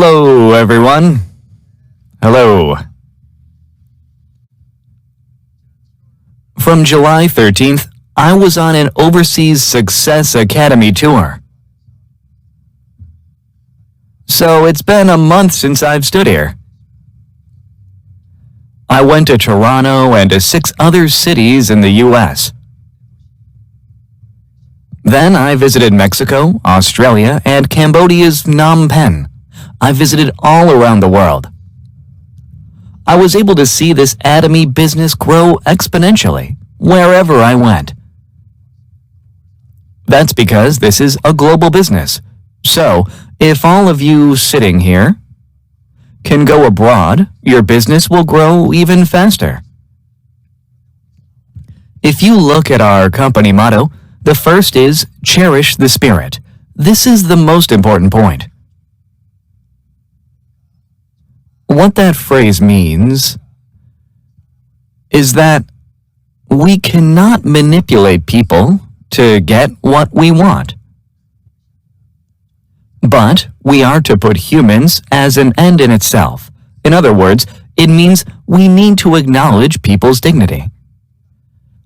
Hello, everyone. Hello. From July 13th, I was on an Overseas Success Academy tour. So it's been a month since I've stood here. I went to Toronto and to 6 other cities in the U.S. Then I visited Mexico, Australia, and Cambodia's Phnom Penh. I visited all around the world. I was able to see this Atomy business grow exponentially wherever I went. That's because this is a global business. So, if all of you sitting here can go abroad, your business will grow even faster. If you look at our company motto, the first is cherish the spirit. This is the most important point. What that phrase means is that we cannot manipulate people to get what we want. But we are to put humans as an end in itself. In other words, it means we need to acknowledge people's dignity.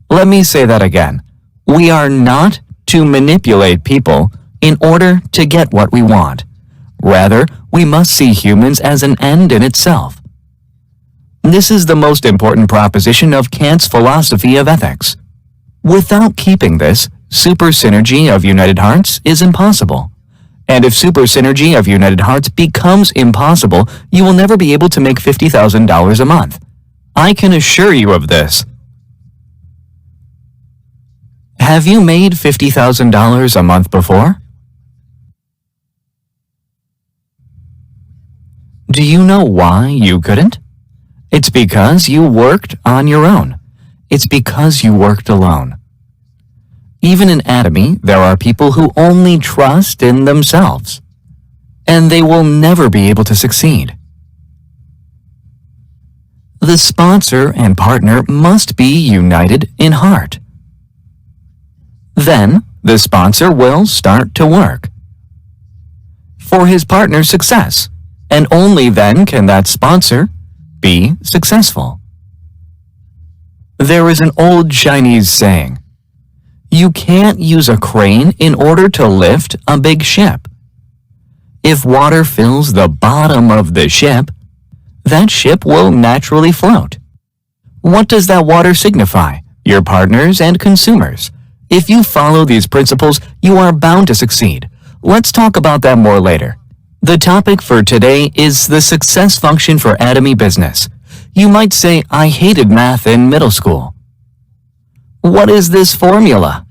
Let me say that again. We are not to manipulate people in order to get what we want. Rather, we must see humans as an end in itself. This is the most important proposition of Kant's philosophy of ethics. Without keeping this, super synergy of united hearts is impossible. And if super synergy of united hearts becomes impossible, you will never be able to make $50,000 a month. I can assure you of this. Have you made $50,000 a month before? Do you know why you couldn't? It's because you worked on your own. It's because you worked alone. Even in Atomy, there are people who only trust in themselves, and they will never be able to succeed. The sponsor and partner must be united in heart. Then, the sponsor will start to work for his partner's success, and only then can that sponsor be successful. There is an old Chinese saying, "You can't use a crane in order to lift a big ship. If water fills the bottom of the ship, that ship will naturally float." What does that water signify? Your partners and consumers. If you follow these principles, you are bound to succeed. Let's talk about that more later. The topic for today is the success function for Atomy business. You might say, I hated math in middle school. What is this formula?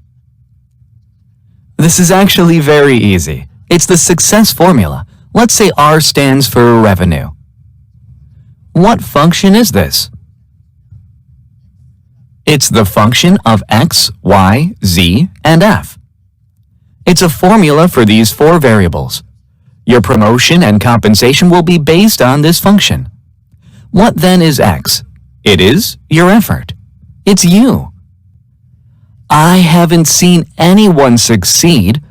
This is actually very easy. It's the success formula. Let's say R stands for revenue. What function is this? It's the function of X, Y, Z, and F. It's a formula for these 4 variables. Your promotion and compensation will be based on this function. What then is X? It is your effort. It's you. I haven't seen anyone succeed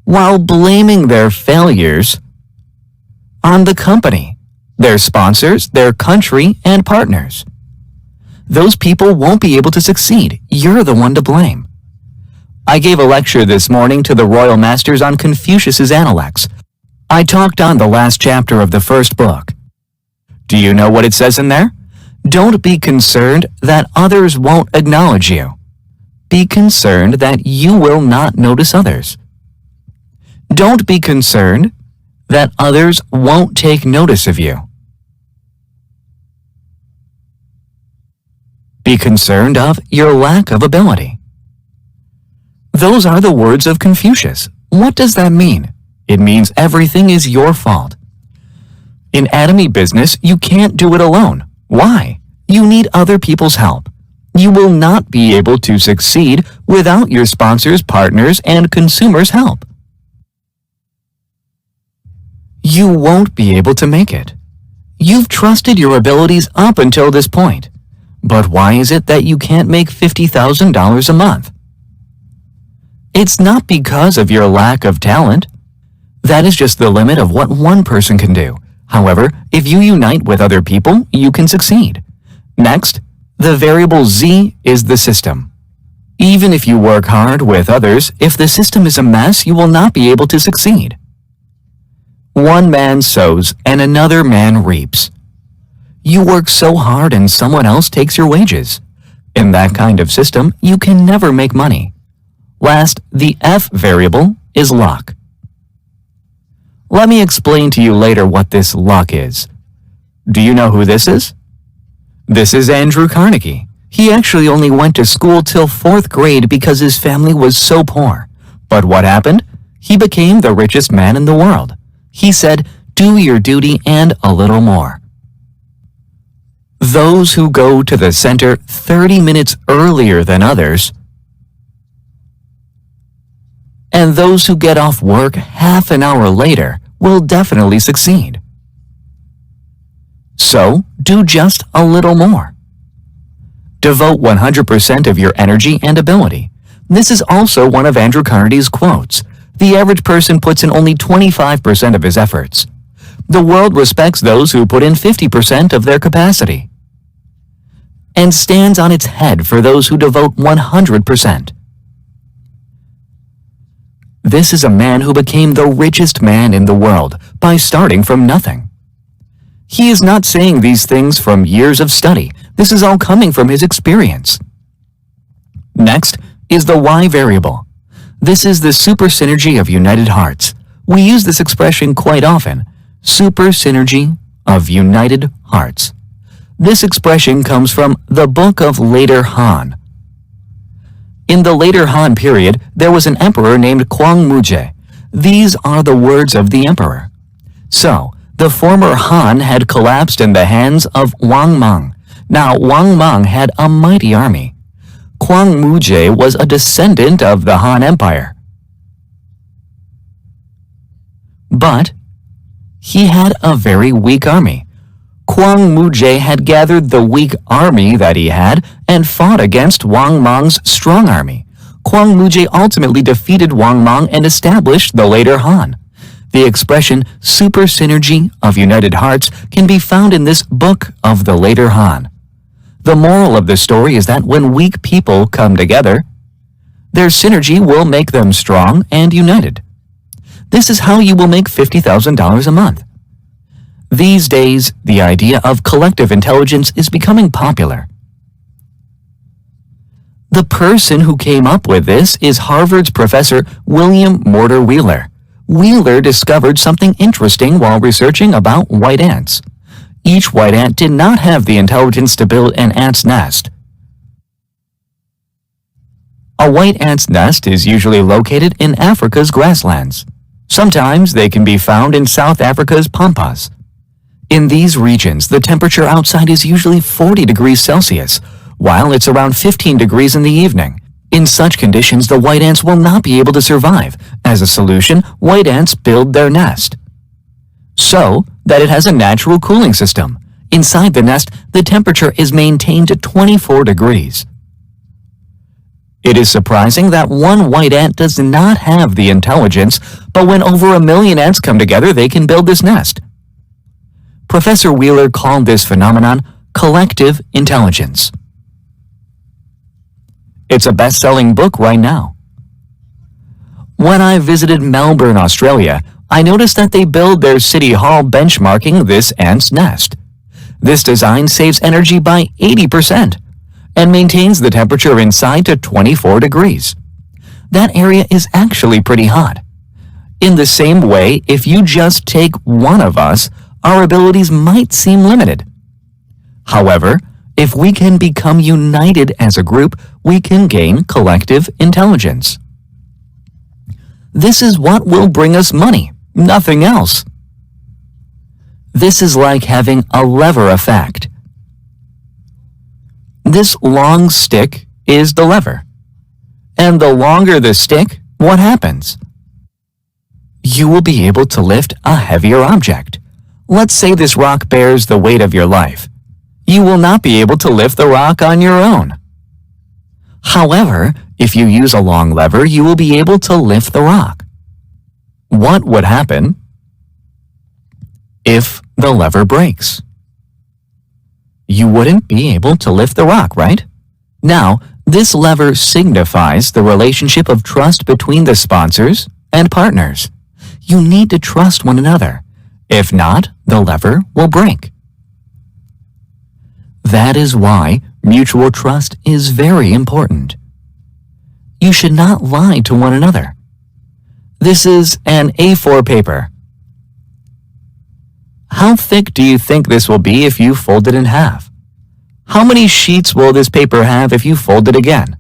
while blaming their failures on the company, their sponsors, their country, and partners. Those people won't be able to succeed. You're the one to blame. I gave a lecture this morning to the Royal Masters on Confucius's Analects. I talked on the last chapter of the first book. Do you know what it says in there? Don't be concerned that others won't acknowledge you. Be concerned that you will not notice others. Don't be concerned that others won't take notice of you. Be concerned of your lack of ability. Those are the words of Confucius. What does that mean? It means everything is your fault. In Atomy business, you can't do it alone. Why? You need other people's help. You will not be able to succeed without your sponsors, partners, and consumers' help. You won't be able to make it. You've trusted your abilities up until this point. But why is it that you can't make $50,000 a month? It's not because of your lack of talent. That is just the limit of what one person can do. However, if you unite with other people, you can succeed. Next, the variable z is the system. Even if you work hard with others, if the system is a mess, you will not be able to succeed. One man sows and another man reaps. You work so hard and someone else takes your wages. In that kind of system, you can never make money. Last, the f variable is luck. Let me explain to you later what this luck is. Do you know who this is? This is Andrew Carnegie. He actually only went to school till 4th grade because his family was so poor. But what happened? He became the richest man in the world. He said, "Do your duty and a little more." Those who go to the center 30 minutes earlier than others, and those who get off work half an hour later will definitely succeed. So, do just a little more. Devote 100% of your energy and ability. This is also one of Andrew Carnegie's quotes. The average person puts in only 25% of his efforts. The world respects those who put in 50% of their capacity, and stands on its head for those who devote 100%. This is a man who became the richest man in the world by starting from nothing. He is not saying these things from years of study. This is all coming from his experience. Next is the y variable. This is the super synergy of united hearts. We use this expression quite often. Super synergy of united hearts. This expression comes from the Book of Later Han. In the later Han period, there was an emperor named Kwang Muje. These are the words of the emperor. So, the former Han had collapsed in the hands of Wang Mang. Now, Wang Mang had a mighty army. Kwang Muje was a descendant of the Han Empire. But he had a very weak army. Kwang Muje had gathered the weak army that he had and fought against Wang Mang's strong army. Kwang Muje ultimately defeated Wang Mang and established the later Han. The expression super synergy of united hearts can be found in this Book of the Later Han. The moral of the story is that when weak people come together, their synergy will make them strong and united. This is how you will make $50,000 a month. These days, the idea of collective intelligence is becoming popular. The person who came up with this is Harvard's Professor William Mortar Wheeler. Wheeler discovered something interesting while researching about white ants. Each white ant did not have the intelligence to build an ant's nest. A white ant's nest is usually located in Africa's grasslands. Sometimes they can be found in South Africa's pampas. In these regions, the temperature outside is usually 40 degrees Celsius, while it's around 15 degrees in the evening. In such conditions, the white ants will not be able to survive. As a solution, white ants build their nest so that it has a natural cooling system. Inside the nest, the temperature is maintained to 24 degrees. It is surprising that one white ant does not have the intelligence, but when over 1 million ants come together, they can build this nest. Professor Wheeler called this phenomenon collective intelligence. It's a best-selling book right now. When I visited Melbourne, Australia, I noticed that they build their city hall benchmarking this ant's nest. This design saves energy by 80% and maintains the temperature inside to 24 degrees. That area is actually pretty hot. In the same way, if you just take one of us, our abilities might seem limited. However, if we can become united as a group, we can gain collective intelligence. This is what will bring us money, nothing else. This is like having a lever effect. This long stick is the lever. And the longer the stick, what happens? You will be able to lift a heavier object. Let's say this rock bears the weight of your life. You will not be able to lift the rock on your own. However, if you use a long lever, you will be able to lift the rock. What would happen if the lever breaks. You wouldn't be able to lift the rock, right? Now, this lever signifies the relationship of trust between the sponsors and partners. You need to trust one another. If not, the lever will break. That is why mutual trust is very important. You should not lie to one another. This is an A4 paper. How thick do you think this will be if you fold it in half? How many sheets will this paper have if you fold it again?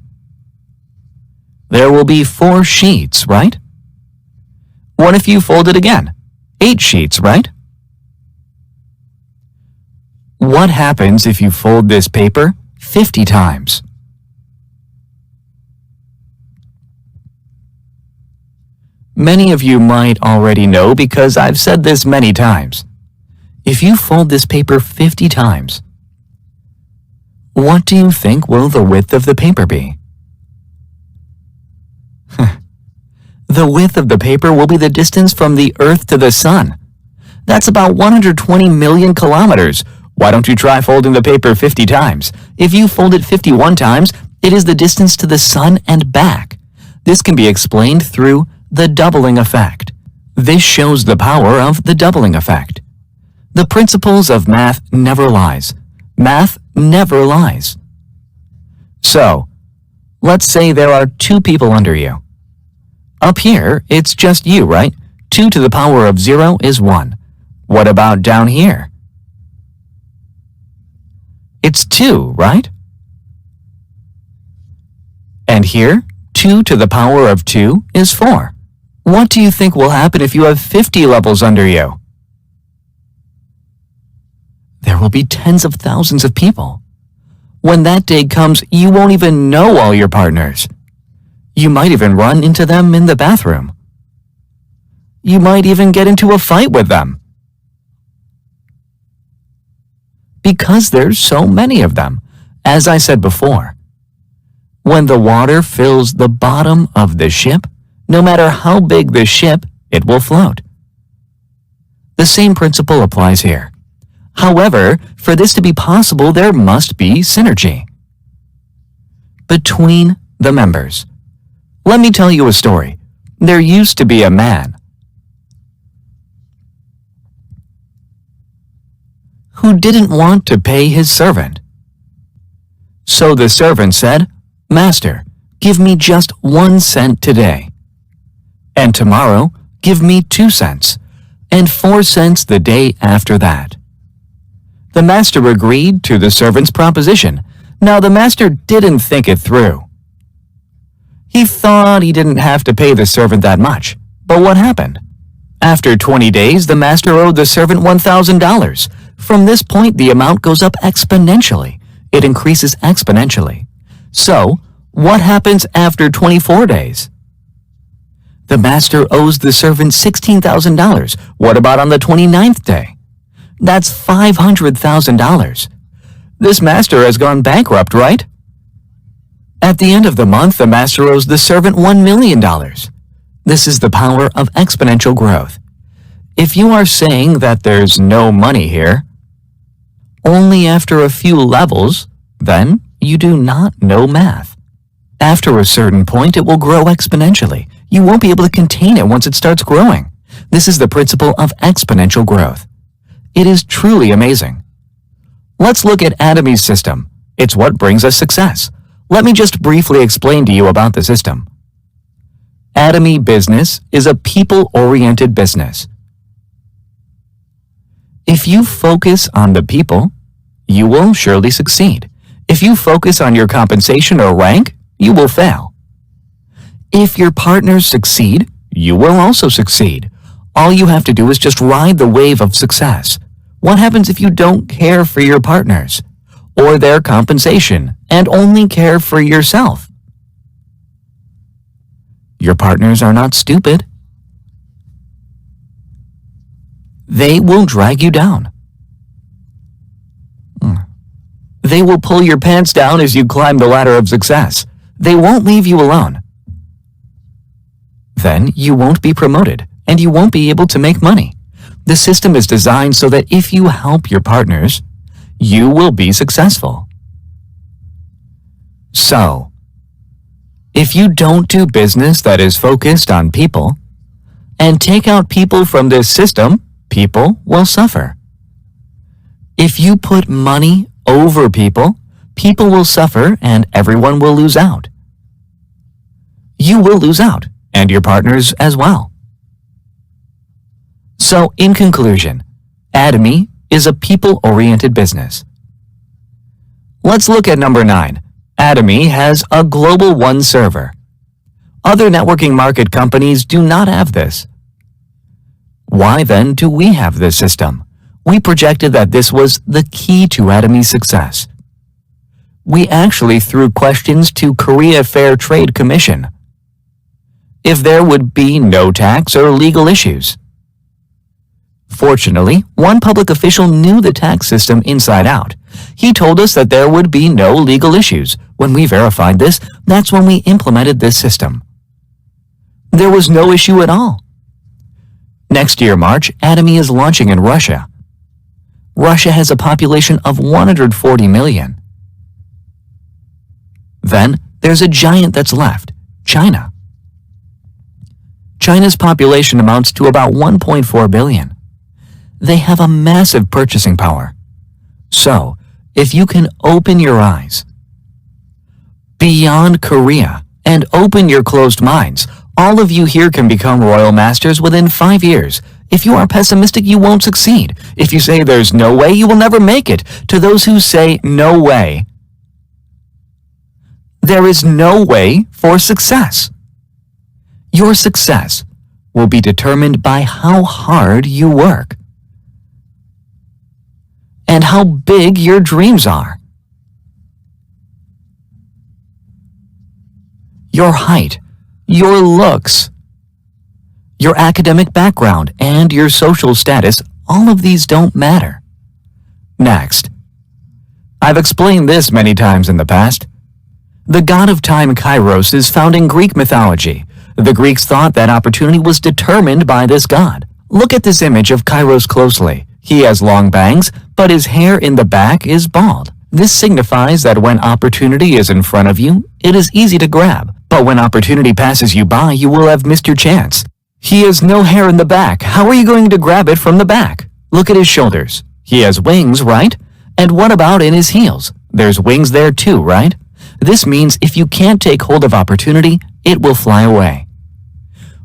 There will be 4 sheets, right? What if you fold it again? 8 sheets, right? What happens if you fold this paper 50 times? Many of you might already know because I've said this many times. If you fold this paper 50 times, what do you think will the width of the paper be? The width of the paper will be the distance from the Earth to the Sun. That's about 120 million kilometers. Why don't you try folding the paper 50 times? If you fold it 51 times, it is the distance to the Sun and back. This can be explained through the doubling effect. This shows the power of the doubling effect. The principles of math never lies. Math never lies. So, let's say there are 2 people under you. Up here, it's just you, right? 2 to the power of 0 is 1. What about down here? It's 2, right? And here, 2 to the power of 2 is 4. What do you think will happen if you have 50 levels under you? There will be tens of thousands of people. When that day comes, you won't even know all your partners. You might even run into them in the bathroom. You might even get into a fight with them. Because there's so many of them, as I said before. When the water fills the bottom of the ship, no matter how big the ship, it will float. The same principle applies here. However, for this to be possible, there must be synergy between the members. Let me tell you a story. There used to be a man who didn't want to pay his servant. So the servant said, "Master, give me just 1 cent today. And tomorrow, give me 2 cents, and 4 cents the day after that." The master agreed to the servant's proposition. Now the master didn't think it through. He thought he didn't have to pay the servant that much. But what happened? After 20 days, the master owed the servant $1,000. From this point, the amount goes up exponentially. It increases exponentially. So, what happens after 24 days? The master owes the servant $16,000. What about on the 29th day? That's $500,000. This master has gone bankrupt, right? At the end of the month, the master owes the servant $1 million. This is the power of exponential growth. If you are saying that there's no money here, only after a few levels, then you do not know math. After a certain point, it will grow exponentially. You won't be able to contain it once it starts growing. This is the principle of exponential growth. It is truly amazing. Let's look at Atomy's system. It's what brings us success. Let me just briefly explain to you about the system. Atomy business is a people-oriented business. If you focus on the people, you will surely succeed. If you focus on your compensation or rank, you will fail. If your partners succeed, you will also succeed. All you have to do is just ride the wave of success. What happens if you don't care for your partners or their compensation and only care for yourself? Your partners are not stupid. They will drag you down. They will pull your pants down as you climb the ladder of success. They won't leave you alone. Then you won't be promoted, and you won't be able to make money. The system is designed so that if you help your partners, you will be successful. So, if you don't do business that is focused on people, and take out people from this system, people will suffer. If you put money over people, people will suffer and everyone will lose out. You will lose out, and your partners as well. So, in conclusion, Atomy is a people-oriented business. Let's look at number 9. Atomy has a Global One server. Other networking market companies do not have this. Why then do we have this system? We projected that this was the key to Atomy's success. We actually threw questions to Korea Fair Trade Commission if there would be no tax or legal issues. Fortunately, one public official knew the tax system inside out. He told us that there would be no legal issues. When we verified this, that's when we implemented this system. There was no issue at all. Next year, March, Atomy is launching in Russia. Russia has a population of 140 million. Then, there's a giant that's left, China. China's population amounts to about 1.4 billion. They have a massive purchasing power. So, if you can open your eyes beyond Korea and open your closed minds, all of you here can become royal masters within 5 years. If you are pessimistic, you won't succeed. If you say there's no way, you will never make it. To those who say no way, there is no way for success. Your success will be determined by how hard you work and how big your dreams are. Your height, your looks, your academic background, and your social status, all of these don't matter. Next. I've explained this many times in the past. The god of time Kairos is found in Greek mythology. The Greeks thought that opportunity was determined by this god. Look at this image of Kairos closely. He has long bangs, but his hair in the back is bald. This signifies that when opportunity is in front of you, it is easy to grab. But when opportunity passes you by, you will have missed your chance. He has no hair in the back. How are you going to grab it from the back? Look at his shoulders. He has wings, right? And what about in his heels? There's wings there too, right? This means if you can't take hold of opportunity, it will fly away.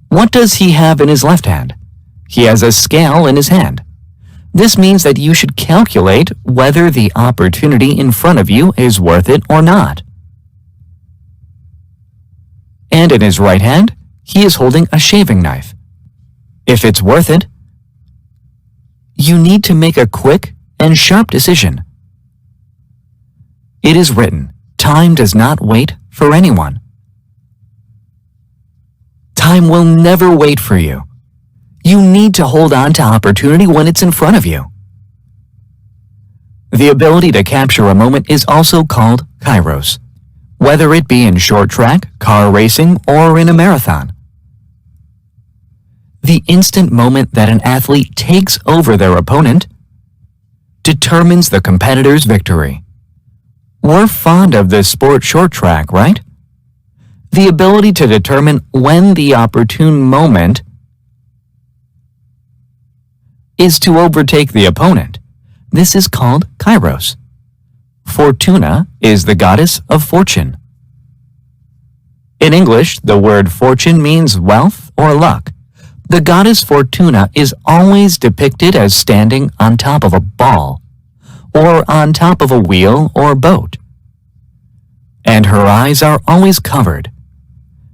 What does he have in his left hand? He has a scale in his hand. This means that you should calculate whether the opportunity in front of you is worth it or not. And in his right hand, he is holding a shaving knife. If it's worth it, you need to make a quick and sharp decision. It is written, time does not wait for anyone. Time will never wait for you. You need to hold on to opportunity when it's in front of you. The ability to capture a moment is also called kairos, whether it be in short track, car racing, or in a marathon. The instant moment that an athlete takes over their opponent determines the competitor's victory. We're fond of this sport short track, right? The ability to determine when the opportune moment is to overtake the opponent. This is called kairos. Fortuna is the goddess of fortune. In English, the word fortune means wealth or luck. The goddess Fortuna is always depicted as standing on top of a ball or on top of a wheel or boat. And her eyes are always covered.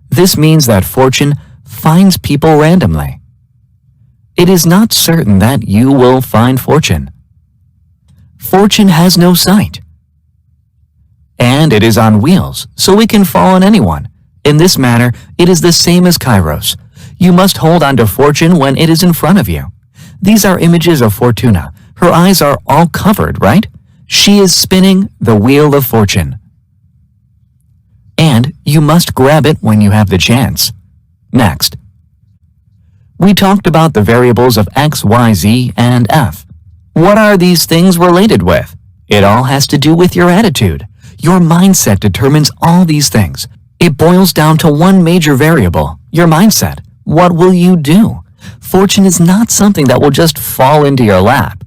This means that fortune finds people randomly. It is not certain that you will find fortune. Fortune has no sight. And it is on wheels, so it can fall on anyone. In this manner, it is the same as kairos. You must hold on to fortune when it is in front of you. These are images of Fortuna. Her eyes are all covered, right? She is spinning the wheel of fortune. And you must grab it when you have the chance. Next. We talked about the variables of x, y, z, and f. What are these things related with? It all has to do with your attitude. Your mindset determines all these things. It boils down to one major variable, your mindset. What will you do? Fortune is not something that will just fall into your lap.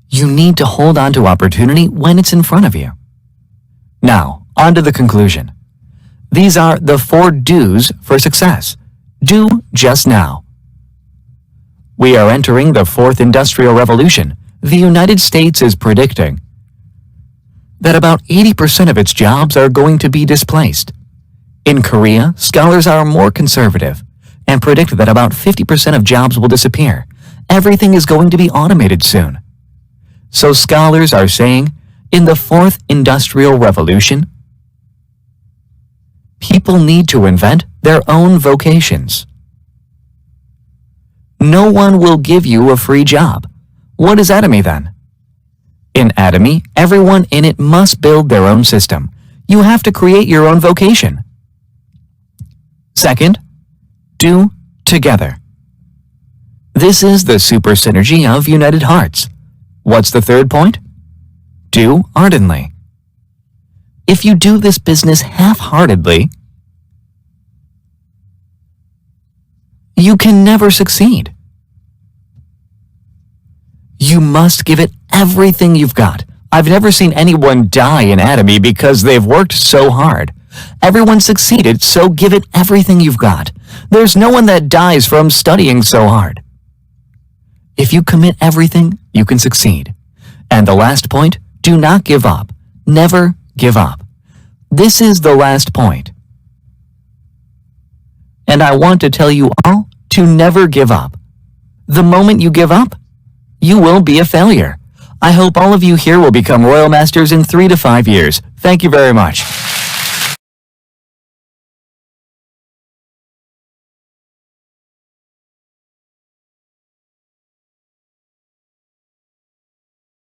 You need to hold on to opportunity when it's in front of you. Now, on to the conclusion. These are the 4 do's for success. Do just now. We are entering the 4th Industrial Revolution. The United States is predicting that about 80% of its jobs are going to be displaced. In Korea, scholars are more conservative and predict that about 50% of jobs will disappear. Everything is going to be automated soon. So scholars are saying, in the 4th Industrial Revolution, people need to invent their own vocations. No one will give you a free job. What is Atomy then? In Atomy, everyone in it must build their own system. You have to create your own vocation. Second, do together. This is the super synergy of united hearts. What's the third point? Do ardently. If you do this business half-heartedly, you can never succeed. You must give it everything you've got. I've never seen anyone die in Atomy because they've worked so hard. Everyone succeeded, so give it everything you've got. There's no one that dies from studying so hard. If you commit everything, you can succeed. And the last point, do not give up. Never give up. This is the last point. And I want to tell you all to never give up. The moment you give up, you will be a failure. I hope all of you here will become Royal Masters in 3 to 5 years. Thank you very much.